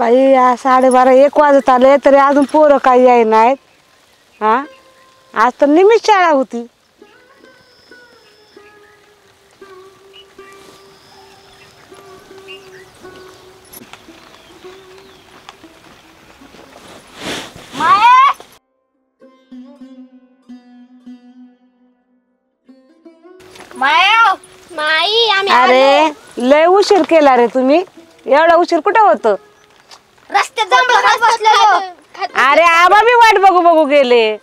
बाई 12:30 1 वाजत आले तरी अजून पोरं काही याय नाहीत. हा आज तर निमिष शाळा होती. अरे लय उशीर केला रे तुम्ही. एवढा उशीर कुठं होत? रस्त्यात जांभळं खात बसलेलो. अरे आबा बी वाट बघू बघू गेले.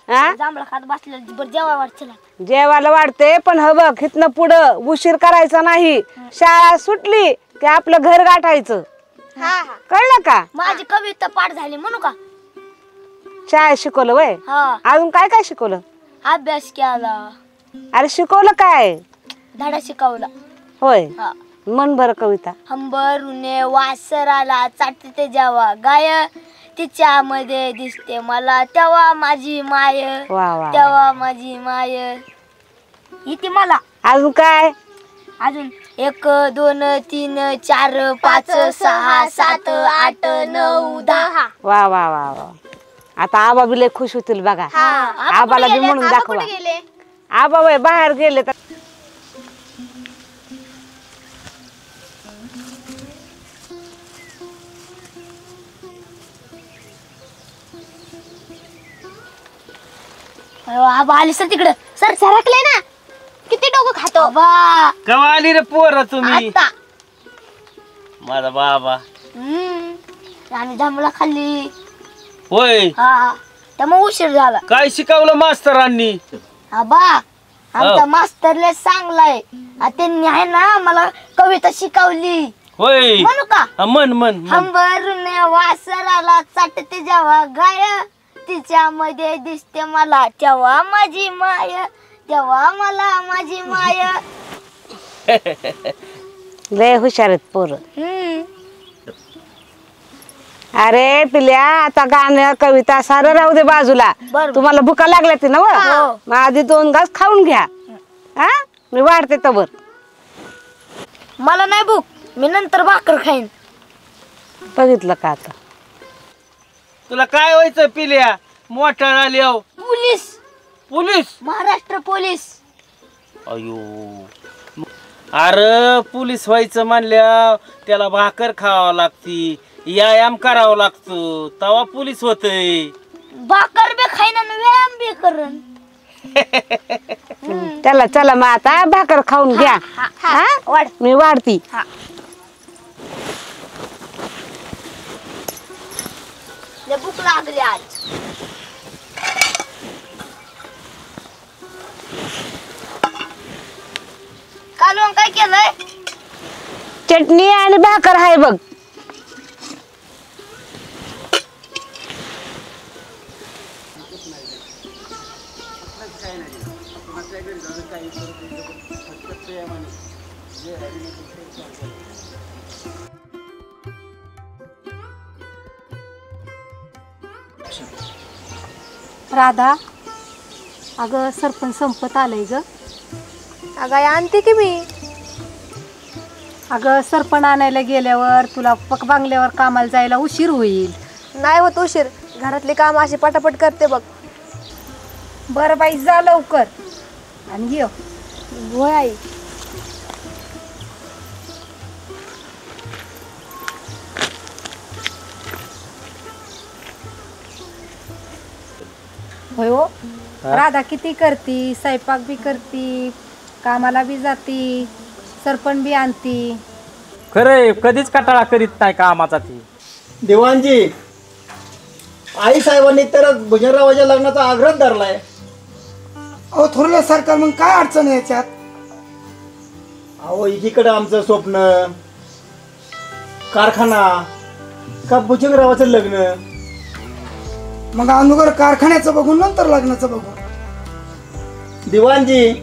हा जांभळं खात बसलेलो. बरं जेवाय वाटलं. जेवायला वाटते पण ह बघ इथनं पुढं उशीर करायचा नाही. शाळा सुटली की आपलं घर गाठायचं. कळलं का? माझी कविता पाठ झाली म्हणू का? शाळेत शिकवलं वय? अजून काय काय शिकवलं? अभ्यास केला. अरे शिकवलं काय? धडा शिकवला. होय मन बरं कविता. हंबरुने वासराला चाटते जेव्हा गाय तिच्यामध्ये दिसते मला तेव्हा माझी माय. वा वा. तेव्हा माझी माय. इथे मला अजून काय? अजून 1 2 3 4 5 6 7 8 9 10. वा वा वा वा. आता आबा बी लय खुश होतील बघा. आबाला बी म्हणून दाखवा. आबा वय बाहेर गेले तर आबा आले सर तिकडं. सर सरकले ना. किती डोकं खातो आबा. केव्हा आली रे पोरं तुम्ही? आता माझा बाबा. आम्ही जांभळा खाल्ली. होय त्यामुळे उशीर झाला. काय शिकवलं मास्तरांनी? आबा आमचा मास्तरले चांगलाय. त्यांनी आहे ना मला कविता शिकवली. होय म्हणू का? मन मन हंबरुने वासराला चाटते जेव्हा गाय तिच्यामध्ये दिसते मला तेव्हा माझी माय. तेव्हा मला माझी माय. लय हुशार आहेत पोरं. अरे पिल्या आता गाणं कविता सारं राहू दे बाजूला. तुम्हाला भुका लागल्या ती ना मग आधी 2 घास खाऊन घ्या. हा मी वाढते तवर. मला नाही भूक. मी नंतर भाकर खाईन. बघितलं का आता? तुला काय व्हायचं पिल्या? मोठा आली आहो. पोलीस. पोलीस? महाराष्ट्र पोलीस. अयो अरे पोलीस व्हायचं म्हणल्या त्याला भाकर खावा लागती, व्यायाम करावा लागतो, तवा पोलीस होतय. भाकर बी खाईन आणि व्यायाम बी करण. त्याला चला मग आता भाकर खाऊन घ्या. वाढ. मी वाढती. भूक लागली आज. कालवण काय केलंय? चटणी आणि भाकर आहे बघ. राधा अगं सरपंच संपत आलंय ग. अगं आणते की मी. अगं सरपण आणायला गेल्यावर तुला बांगल्यावर कामाला जायला उशीर होईल. नाही होत उशीर. घरातली काम अशी पटापट करते बघ. बरं बाई जा लवकर आणि ये. होय आई. होय हो. राधा किती करती, स्वयंपाक बी करती, कामाला बी जाती, सरपण बी आणती. खरंय कधीच कटाळा करीत नाही कामाचा ती. दिवाणजी आई साहेबांनी तर भुजनरावाच्या लग्नाचा आग्रह धरलाय. अहो थोरल्या सरकार मग काय अडचण याच्यात? अहो एकीकडे आमचं स्वप्न कारखाना का भुजंगरावाचं लग्न. मग अगोदर कारखान्याचं बघून नंतर लग्नाचं बघू. दिवाणजी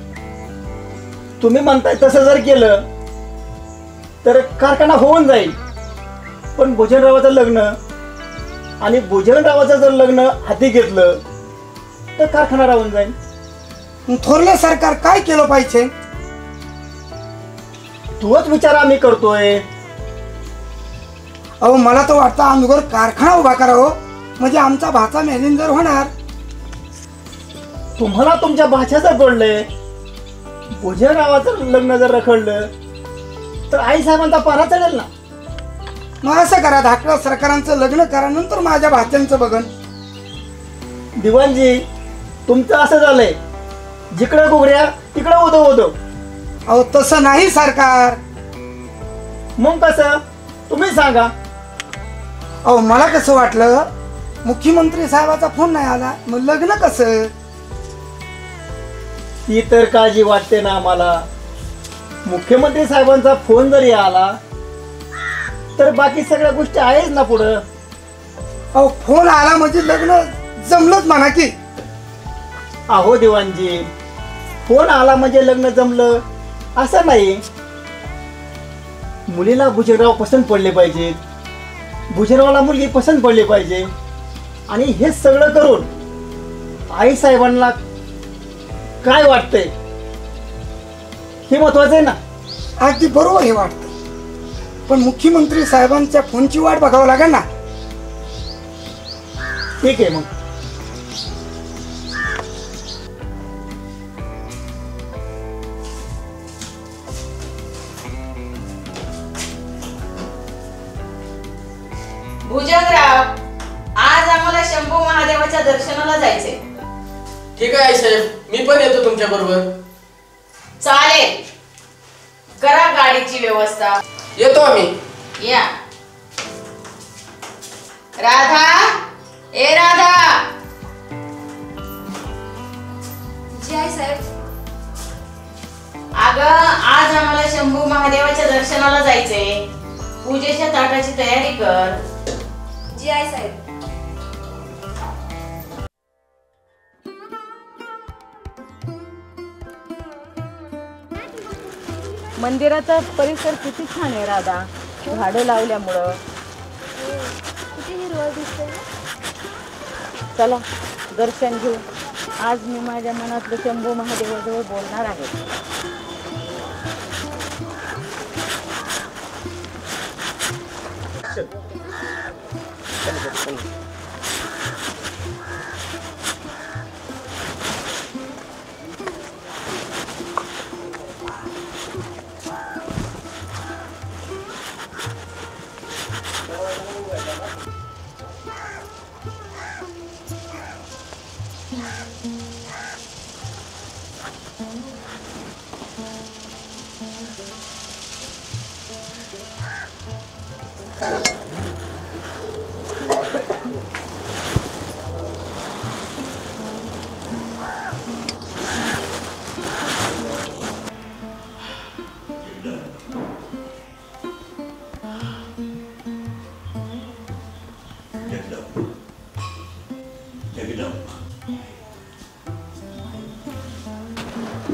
तुम्ही म्हणताय तसं जर केलं तर कारखाना होऊन जाईल, पण भुजंगरावाचं लग्न आणि भुजंगरावाचं जर लग्न हाती घेतलं तर कारखाना राहून जाईल. थोरले सरकार काय केलं पाहिजे? तोच विचार आम्ही करतोय. अहो मला तर वाटतं अगोदर कारखाना उभा करावं, म्हणजे आमचा भाचा मॅनेजर होणार. तुम्हाला तुमच्या भाच्याचं कळलंय, भोजनरावाचं लग्न जर रखडलं तर आई साहेबांचा पारा चढेल ना. मग असं करा, धाकट्या सरकारांचं लग्न करा, नंतर माझ्या भाच्यांचं बघन. दिवाणजी, तुमचं असं झालंय, जिकडं घुगऱ्या तिकडं उदो उदो. अहो तसं नाही सरकार. मग कसं तुम्ही सांगा. अहो मला कसं वाटलं, मुख्यमंत्री साहेबाचा फोन नाही आला, मग लग्न कसं? ती तर काळजी वाटते ना आम्हाला. मुख्यमंत्री साहेबांचा फोन जरी आला तर बाकी सगळ्या गोष्टी आहेच ना पुढं. अहो फोन आला म्हणजे लग्न जमलंच म्हणा की. अहो दिवाणजी, फोन आला म्हणजे लग्न जमलं असं नाही. मुलीला भुजंगराव पसंत पडले पाहिजेत, भुजंगरावला मुलगी पसंत पडली पाहिजे, आणि हे सगळं करून आई साहेबांना काय वाटतंय हे महत्वाचं आहे ना. अगदी बरोबर हे वाटतं, पण मुख्यमंत्री साहेबांच्या फोनची वाट बघावं लागेल ना. ठीक आहे मग. भुजंगराव, आज आम्हाला शंभू महादेवाच्या दर्शनाला जायचंय. ठीक आहे आई साहेब, मी पण येतो तुमच्या बरोबर. चालेल, करा गाडीची व्यवस्था. येतो आम्ही. या. राधा, ए राधा. जी आई साहेब. अगं, आज आम्हाला शंभू महादेवाच्या दर्शनाला जायचंय. पूजेच्या ताटाची तयारी कर. जी आई साहेब. मंदिराचा परिसर किती छान आहे राधा, झाडं लावल्यामुळं. किती हिरवळ दिसते. चला दर्शन घेऊ. आज मी माझ्या मनातलं शंभू महादेवाजवळ बोलणार आहे.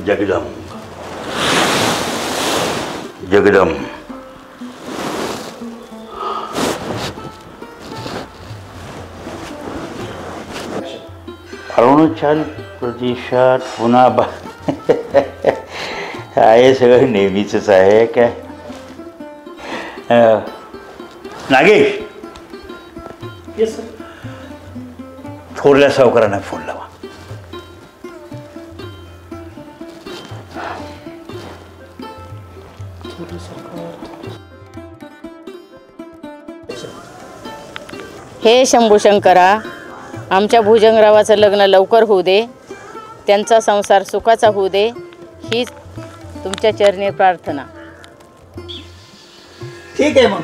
जगदंब जगदंब अरुणाचल प्रदेशात पुन्हा आहे सगळं नेहमीच आहे काय. नागेश, थोरल्या सावकारांना फोन लावा. हे शंभू शंकरा, आमच्या भुजंगरावाचं लग्न लवकर होऊ दे, त्यांचा संसार सुखाचा होऊ दे, हीच तुमच्या चरणी प्रार्थना. ठीक आहे मग.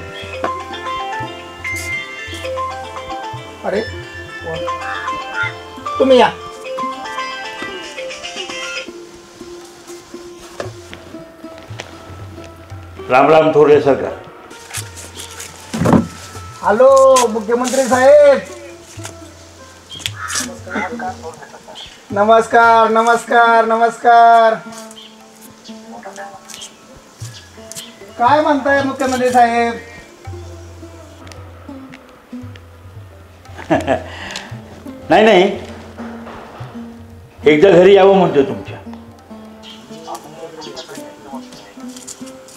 अरे तुम्ही या. राम राम थोरले सरकार. हॅलो मुख्यमंत्री साहेब. नमस्कार नमस्कार नमस्कार. काय म्हणताय मुख्यमंत्री साहेब? नाही नाही, एकदा घरी यावं म्हणतो तुमच्या.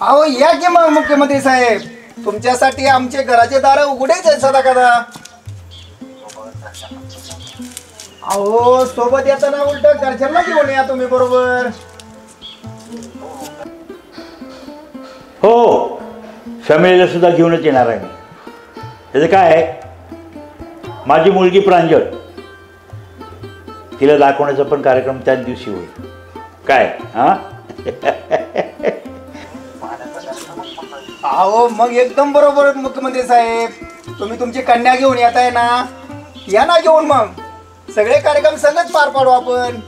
अहो या की मग मुख्यमंत्री साहेब, तुमच्यासाठी आमचे घराचे दार उघडेच आहेत सदा कदा. अहो सोबत येताना उलट घरच्यांना घेऊन या तुम्ही बरोबर. हो, फॅमिलीला सुद्धा घेऊनच येणार आहे मी. त्याचं काय आहे, माझी मुलगी प्रांजल, तिला दाखवण्याचा पण कार्यक्रम त्याच दिवशी होईल. काय हां? अहो मग एकदम बरोबर मुख्यमंत्री साहेब, तुम्ही तुमची कन्या घेऊन येताय ना, या ना घेऊन, मग सगळे कार्यक्रम संगच पार पाडू आपण.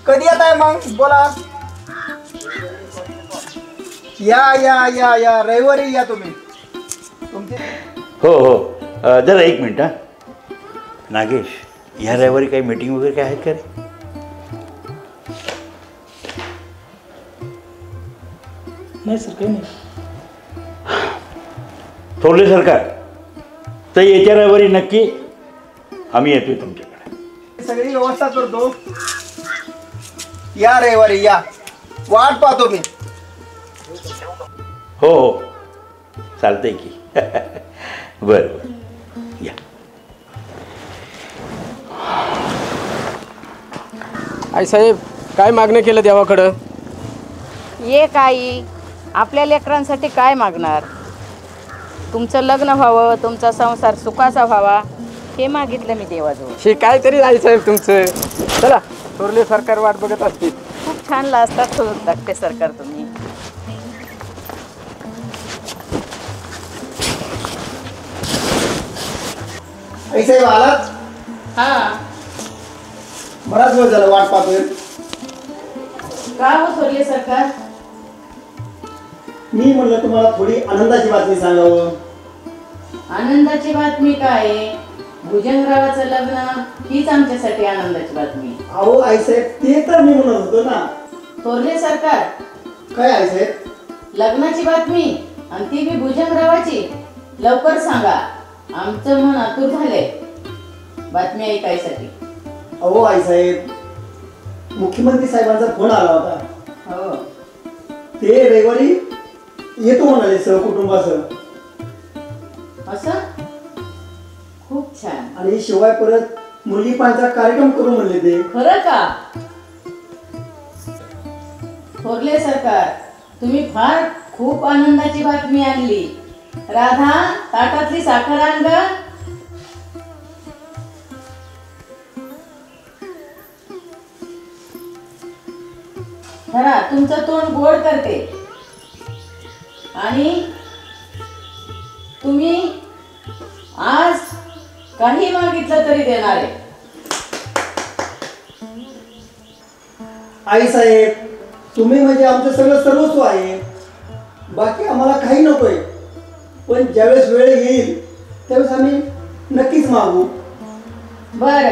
कधी येत आहे मग बोला. या या या या रविवारी या तुम्ही तुमची. हो हो, जरा एक मिनिट हां. नागेश, ह्या रविवारी काही मीटिंग वगैरे काय आहेत का रे? नाही सर, काही नाही. थोरले सरकार, तर येत्या रविवारी नक्की आम्ही येतोय तुमच्याकडे. सगळी व्यवस्था करतो. या रविवारी या, वाट पाहतो मी. हो हो, चालतंय की. बरं बरं, या. आईसाहेब, काय मागणं केलं देवाकडं? ये काही आपल्या लेकरांसाठी काय मागणार. तुमचं लग्न व्हावं, तुमचा संसार सुखाचा व्हावा, हे मागितलं मी देवाजवळ. हे काहीतरी आईसाहेब तुमचं. चला, थोरले सरकार वाट बघत असतील. खूप छान लाजतात धाकटे सरकार तुम्ही. आई साहेब आलात? हा, बराच वेळ झाला वाट पाहतोय. का हो थोरले सरकार? मी म्हणलं तुम्हाला थोडी आनंदाची बातमी सांगावं. आनंदाची बातमी काय आहे? भुजंगरावाचं लग्न हीच आमच्यासाठी आनंदाची बातमी. अहो आई साहेब, ते तर मी म्हणत होतो ना. थोरले सरकार, काय आई साहेब? लग्नाची बातमी आणि ती बी भुजंगरावाची. लवकर सांगा, आमचं मन आतुर झालंय बातमी ऐकायसाठी. अहो आई साहेब, मुख्यमंत्री साहेबांचा फोन आला होता. हो, ते रविवारी येतो म्हणाले सहकुटुंबासह. असं? खूप छान. आणि शिवाय परत मुलगी पाहण्याचा कार्यक्रम करू म्हणले ते. खरं का? थोरले सरकार, तुम्ही फार खूप आनंदाची बातमी आणली. राधा, ताटातली साखर आण ग. धरा, तुमचं तोंड गोड करते आणि तुम्ही आज काही मागितलं तरी देणार आहे. आई साहेब, तुम्ही म्हणजे आमचं सगळं सर्वस्व आहे. बाकी आम्हाला काही नकोय, पण ज्यावेळेस वेळ येईल त्यावेळेस आम्ही नक्कीच मागू. बर,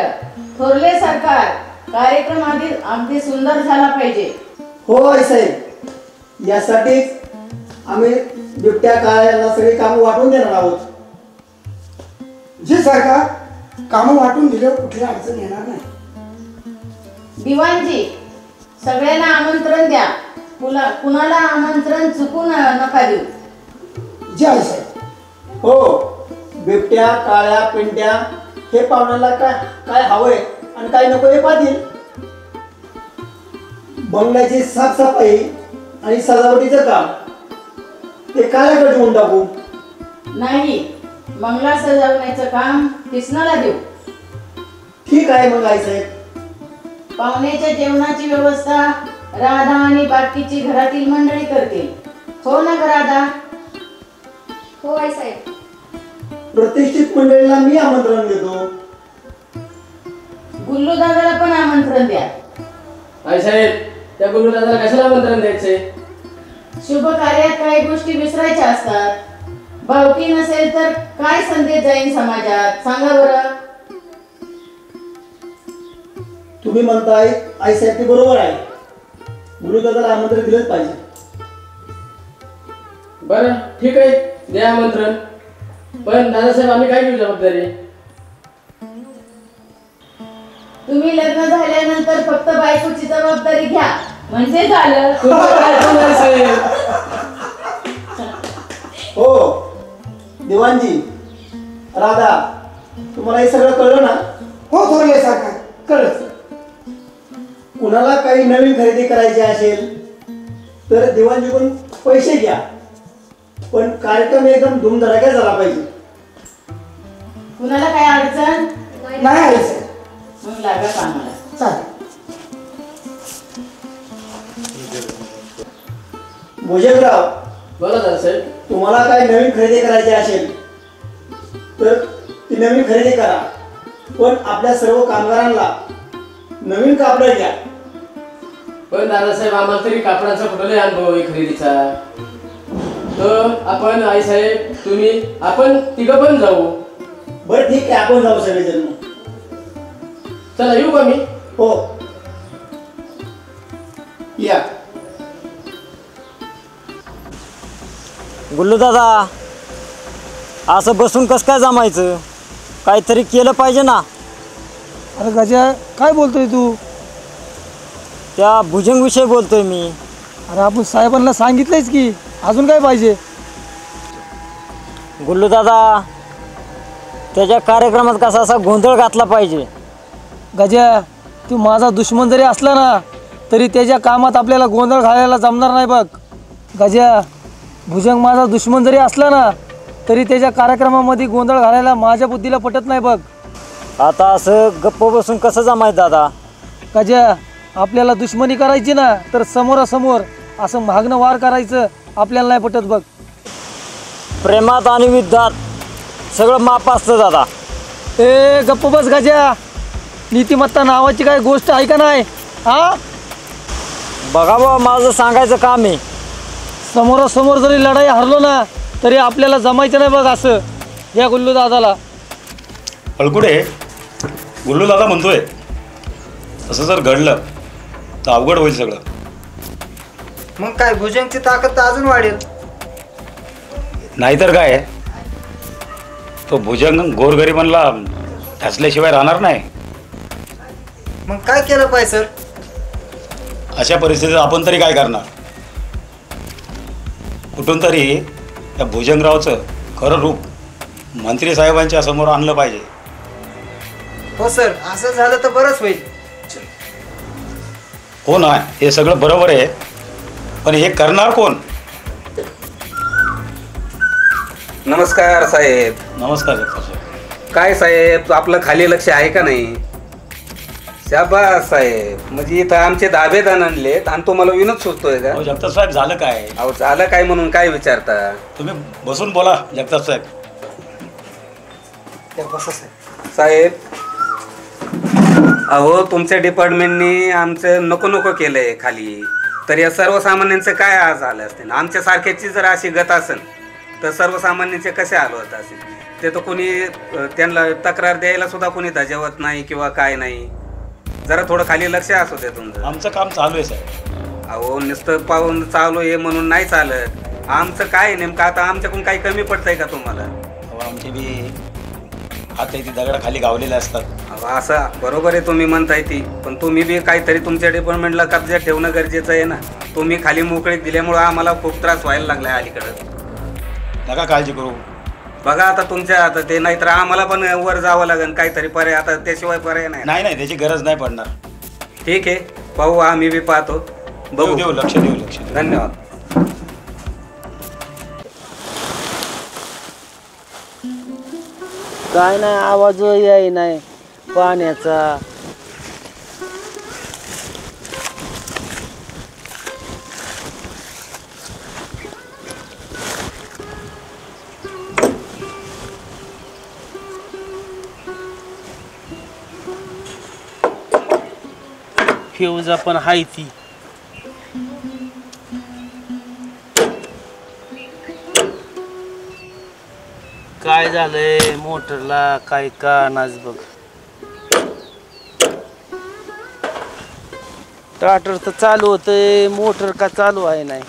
थोरले सरकार, कार्यक्रम अगदी सुंदर झाला पाहिजे. हो आई साहेब, यासाठीच आम्ही बिबट्या काळ्याला सगळी कामं वाटून देणार आहोत. जे सरकार कामं वाटून दिल्यावर कुठली अडचण येणार नाही. दिवाणजी, सगळ्यांना आमंत्रण द्या. कुणाला आमंत्रण चुकून नका देऊ. जे आई साहेब. हो, बिबट्या काळ्या पिंट्या हे पाहुण्याला काय काय हवंय आणि काय नको हे पाहतील. बंगल्याची साफसफाई आणि सजावटीचं काम ते काळ्याकडे देऊन टाकू. नाही, बंगला सजवण्याचं काम किसनाला देऊ. ठीक आहे मग आई साहेब. पाहुण्याच्या जेवणाची व्यवस्था राधा आणि बाकीची घरातील मंडळी करतील. हो ना ग राधा? हो आई साहेब. प्रतिष्ठित मंडळीला मी आमंत्रण देतो. गुल्लू दादाला पण आमंत्रण द्या. आईसाहेब, त्या गुरु दादाला कशाला आमंत्रण द्यायचे? शुभ कार्यात काही गोष्टी विसरायच्या असतात. भावकी नसेल तर काय संदेश जाईल समाजात, सांगा बरं. तुम्ही म्हणताय आई साहेब, ते बरोबर आहे. गुरुदादाला आमंत्रण दिलंच पाहिजे. बरं, ठीक आहे, द्या आमंत्रण. पण दादासाहेब, आम्ही काय घेऊ जबाबदारी? तुम्ही लग्न झाल्यानंतर फक्त बायकोची जबाबदारी घ्या म्हणजे झालं. तुमचं काय पण नाही साहेब. हो दिवाणजी, राधा, तुम्हाला हे सगळं कळलं ना? हो थोरले सरकार, कळलं. कुणाला काही नवीन खरेदी करायची असेल तर दिवाणजीकडून पैसे घ्या, पण कार्यक्रम एकदम धूमधडाक्यात झाला पाहिजे. कुणाला काय अडचण नाही आले सर. मग लागा कामाला. चालेल. भुजंगराव, बोला दादासाहेब. तुम्हाला काही नवीन खरेदी करायची असेल तर ती नवीन खरेदी करा, पण आपल्या सर्व कामगारांना नवीन कापड घ्या. पण दादासाहेब आम्हाला तरी कापडाचा कुठलाही अनुभव आहे खरेदीचा. तर आपण आईसाहेब, तुम्ही, आपण तिघं पण जाऊ. बरं ठीक आहे, आपण जाऊ सगळेजण. चला येऊ का मी? हो या. गुल्लू दादा, असं बसून कसं काय जमायचं? काहीतरी केलं पाहिजे ना. अरे गजा, काय बोलतोय तू? त्या भुजंग विषयी बोलतोय मी. अरे आपण साहेबांना सांगितलंयच की, अजून काय पाहिजे? गुल्लू दादा, त्याच्या कार्यक्रमात कसा असा गोंधळ घातला पाहिजे. गजा, तू माझा दुश्मन जरी असला ना तरी त्याच्या कामात आपल्याला गोंधळ घालायला जमणार नाही बघ. गजा, भुजंग माझा दुश्मन जरी असला ना तरी त्याच्या कार्यक्रमामध्ये गोंधळ घालायला माझ्या बुद्धीला पटत नाही बघ. आता असं गप्प बसून कसं जमायचं दादा? गजा, आपल्याला दुश्मनी करायची ना तर समोरासमोर असं मागणं वार करायचं आपल्याला नाही पटत बघ. प्रेमात आणि युद्धात सगळं माप असतं दादा. ए गप्प बस गजा, नीतिमत्ता नावाची काय गोष्ट आहे का नाही? हा बघा बाबा, माझं सांगायचं काम आहे. समोरासमोर जरी लढाई हरलो ना तरी आपल्याला जमायचं नाही बघ असं. या गुल्लू दादाला. अळकुडे, गुल्लू दादा म्हणतोय असं जर घडलं तर अवघड होईल सगळं. मग काय, भुजंगची ताकद तर अजून वाढेल. नाहीतर काय, तो भुजंग गोरगरिबांना ढासल्याशिवाय राहणार नाही. मग काय केलं पाहिजे सर? अशा परिस्थितीत आपण तरी काय करणार? कुठून तरी त्या भुजंगरावचं खरं रूप मंत्री साहेबांच्या समोर आणलं पाहिजे. हो सर, असं झालं तर बरंच होईल. हो ना, हे सगळं बरोबर आहे, पण हे करणार कोण? नमस्कार साहेब. नमस्कार साहेब. काय साहेब, आपलं खाली लक्ष आहे का नाही? शाबास साहेब, म्हणजे इथं आमचे दाबेद आणलेत आणि तुम्हाला विनोद सुचतोय का? जगताप साहेब, झालं काय? अहो झालं काय म्हणून काय विचारता? तुम्ही बसून बोला जगताप साहेब. साहेब, अहो तुमच्या डिपार्टमेंटनी आमचं नको नको केलंय खाली, तर या सर्वसामान्यांचं काय आज झालं असते? आमच्या सारख्याची जर अशी गत असेल तर सर्वसामान्यांचे कसे हाल होत असेल? ते तर कोणी त्यांना तक्रार द्यायला सुद्धा कोणी धजावत नाही किंवा काय नाही. जरा थोडं खाली लक्ष असू दे तुमचं. आमचं काम चालू आहे साहेब. अहो नुसतं पाहून चालू आहे म्हणून नाही चालत. आमचं काय नेमकं आता आमच्याकडून काही कमी पडतंय का तुम्हाला? आमचे बी आता इथे दगडा खाली गावलेले असतात. अहो असं बरोबर आहे तुम्ही म्हणताय ती, पण तुम्ही बी काहीतरी तुमच्या डिपार्टमेंटला कब्जा ठेवणं गरजेचं आहे ना. तुम्ही खाली मोकळीक दिल्यामुळं आम्हाला खूप त्रास व्हायला लागलाय अलीकडं. नका काळजी करू. बघा आता तुमच्या आता ते, नाहीतर आम्हाला पण वर जावं लागेल काहीतरी पर्याय. आता त्याशिवाय पर्याय नाही. नाही, त्याची गरज नाही पडणार. ठीक आहे, पाहू, आम्ही बी पाहतो. बघू, देऊ लक्ष, देऊ लक्ष. धन्यवाद. काय नाही, आवाज याय नाही पाण्याचा. फ्यूज पण हाय ती. काय झालंय मोटरला, काय का नाच बघ. स्टार्टर तर चालू होतंय, मोटर का चालू आहे नाही.